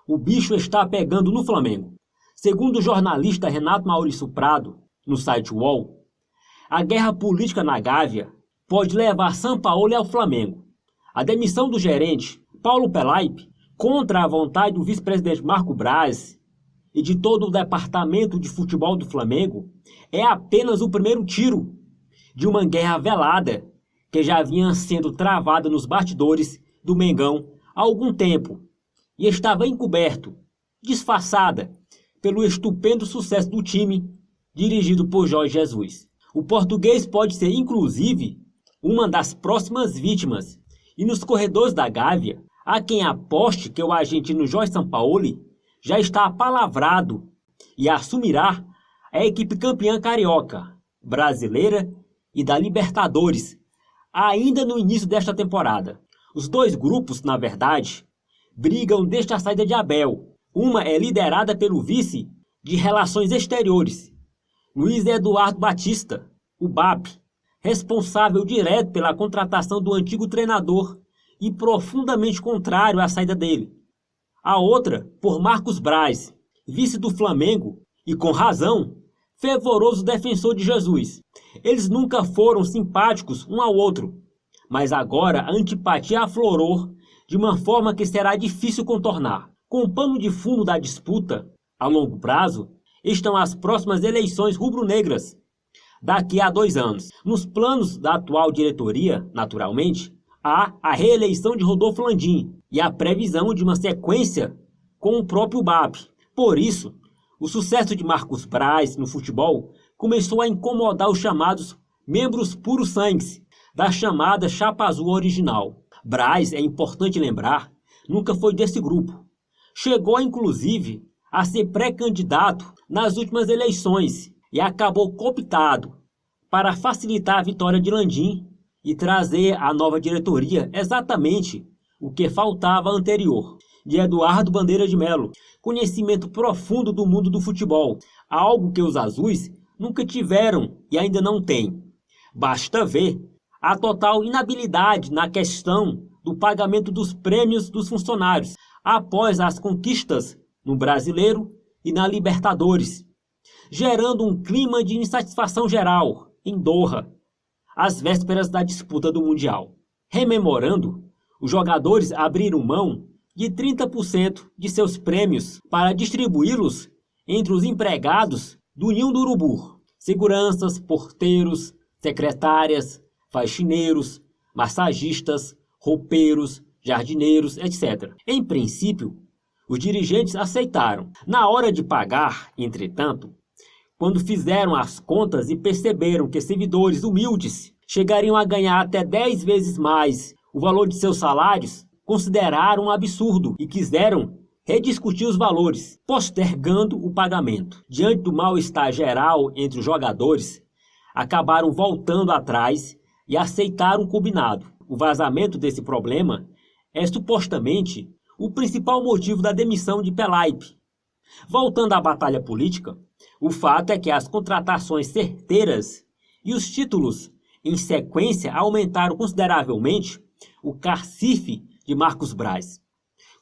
O bicho está pegando no Flamengo. Segundo o jornalista Renato Maurício Prado, no site UOL, a guerra política na Gávea pode levar Sampaoli ao Flamengo. A demissão do gerente, Paulo Pelaip, contra a vontade do vice-presidente Marco Braz e de todo o departamento de futebol do Flamengo, é apenas o primeiro tiro de uma guerra velada que já vinha sendo travada nos bastidores do Mengão há algum tempo e estava encoberto, disfarçada, pelo estupendo sucesso do time dirigido por Jorge Jesus. O português pode ser, inclusive, uma das próximas vítimas, e nos corredores da Gávea, há quem aposte que o argentino Jorge Sampaoli já está apalavrado e assumirá a equipe campeã carioca, brasileira e da Libertadores, ainda no início desta temporada. Os dois grupos, na verdade, brigam desde a saída de Abel. Uma é liderada pelo vice de Relações Exteriores, Luiz Eduardo Batista, o BAP, responsável direto pela contratação do antigo treinador e profundamente contrário à saída dele. A outra, por Marcos Braz, vice do Flamengo e, com razão, fervoroso defensor de Jesus. Eles nunca foram simpáticos um ao outro, mas agora a antipatia aflorou de uma forma que será difícil contornar. Com o pano de fundo da disputa, a longo prazo, estão as próximas eleições rubro-negras, daqui a 2 anos. Nos planos da atual diretoria, naturalmente, há a reeleição de Rodolfo Landim e a previsão de uma sequência com o próprio BAP. Por isso, o sucesso de Marcos Braz no futebol começou a incomodar os chamados membros puros-sangues da chamada Chapa Azul original. Braz, é importante lembrar, nunca foi desse grupo. Chegou, inclusive, a ser pré-candidato nas últimas eleições e acabou cooptado para facilitar a vitória de Landim e trazer à nova diretoria exatamente o que faltava anterior, de Eduardo Bandeira de Melo, conhecimento profundo do mundo do futebol, algo que os azuis nunca tiveram e ainda não têm. Basta ver a total inabilidade na questão do pagamento dos prêmios dos funcionários após as conquistas no Brasileiro e na Libertadores, gerando um clima de insatisfação geral em Doha, às vésperas da disputa do Mundial. Rememorando, os jogadores abriram mão de 30% de seus prêmios para distribuí-los entre os empregados do Ninho do Urubu, seguranças, porteiros, secretárias, faxineiros, massagistas, roupeiros, jardineiros, etc. Em princípio, os dirigentes aceitaram. Na hora de pagar, entretanto, quando fizeram as contas e perceberam que servidores humildes chegariam a ganhar até 10 vezes mais o valor de seus salários, consideraram um absurdo e quiseram rediscutir os valores, postergando o pagamento. Diante do mal-estar geral entre os jogadores, acabaram voltando atrás e aceitaram o combinado. O vazamento desse problema é supostamente o principal motivo da demissão de Pelaip. Voltando à batalha política, o fato é que as contratações certeiras e os títulos em sequência aumentaram consideravelmente o cacife de Marcos Braz,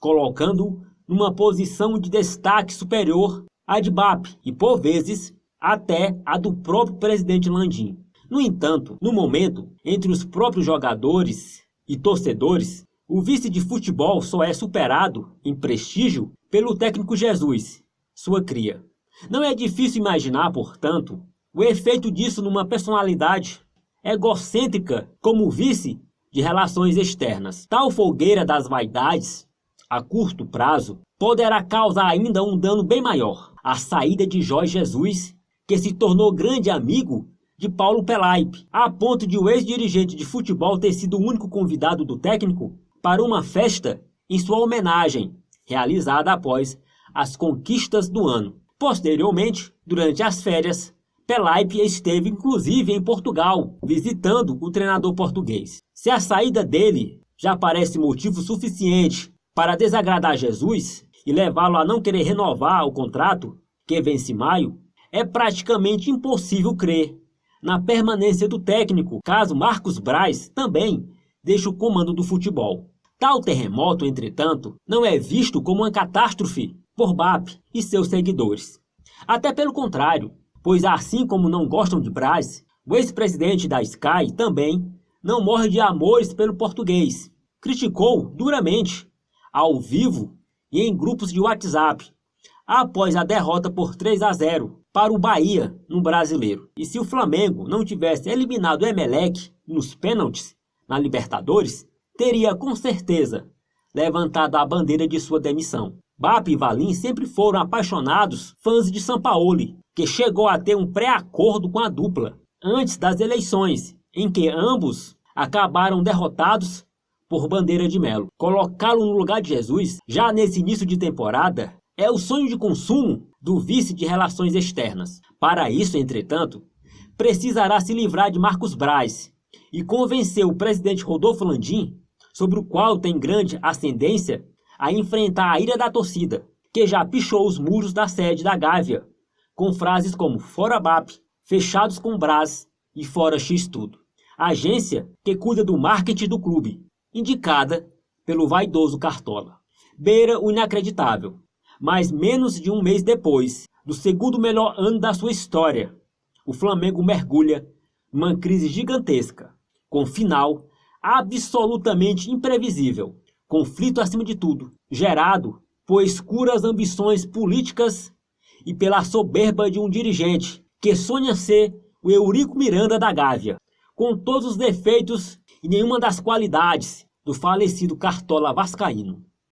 colocando-o numa posição de destaque superior à de BAP e, por vezes, até a do próprio presidente Landim. No entanto, no momento, entre os próprios jogadores e torcedores, o vice de futebol só é superado em prestígio pelo técnico Jesus, sua cria. Não é difícil imaginar, portanto, o efeito disso numa personalidade egocêntrica como o vice de relações externas. Tal folgueira das vaidades, a curto prazo, poderá causar ainda um dano bem maior: a saída de Jorge Jesus, que se tornou grande amigo de Paulo Pelaip, a ponto de o ex-dirigente de futebol ter sido o único convidado do técnico para uma festa em sua homenagem, realizada após as conquistas do ano. Posteriormente, durante as férias, Pelaip esteve inclusive em Portugal, visitando o treinador português. Se a saída dele já parece motivo suficiente para desagradar Jesus e levá-lo a não querer renovar o contrato, que vence em maio, é praticamente impossível crer na permanência do técnico, caso Marcos Braz também deixe o comando do futebol. Tal terremoto, entretanto, não é visto como uma catástrofe por BAP e seus seguidores. Até pelo contrário, pois assim como não gostam de Braz, o ex-presidente da Sky também não morre de amores pelo português. Criticou duramente, ao vivo e em grupos de WhatsApp, após a derrota por 3-0 para o Bahia no Brasileiro. E se o Flamengo não tivesse eliminado o Emelec nos pênaltis na Libertadores, teria com certeza levantado a bandeira de sua demissão. BAP e Valim sempre foram apaixonados fãs de Sampaoli, que chegou a ter um pré-acordo com a dupla antes das eleições, em que ambos acabaram derrotados por Bandeira de Melo. Colocá-lo no lugar de Jesus, já nesse início de temporada, é o sonho de consumo do vice de relações externas. Para isso, entretanto, precisará se livrar de Marcos Braz e convencer o presidente Rodolfo Landim, sobre o qual tem grande ascendência, a enfrentar a ira da torcida, que já pichou os muros da sede da Gávea, com frases como "Fora BAP", "Fechados com Braz" e "Fora X tudo". Agência que cuida do marketing do clube, indicada pelo vaidoso Cartola. Beira o inacreditável, mas menos de um mês depois do segundo melhor ano da sua história, o Flamengo mergulha numa crise gigantesca, com final absolutamente imprevisível, conflito acima de tudo, gerado por escuras ambições políticas e pela soberba de um dirigente que sonha ser o Eurico Miranda da Gávea, com todos os defeitos e nenhuma das qualidades do falecido Cartola vascaíno.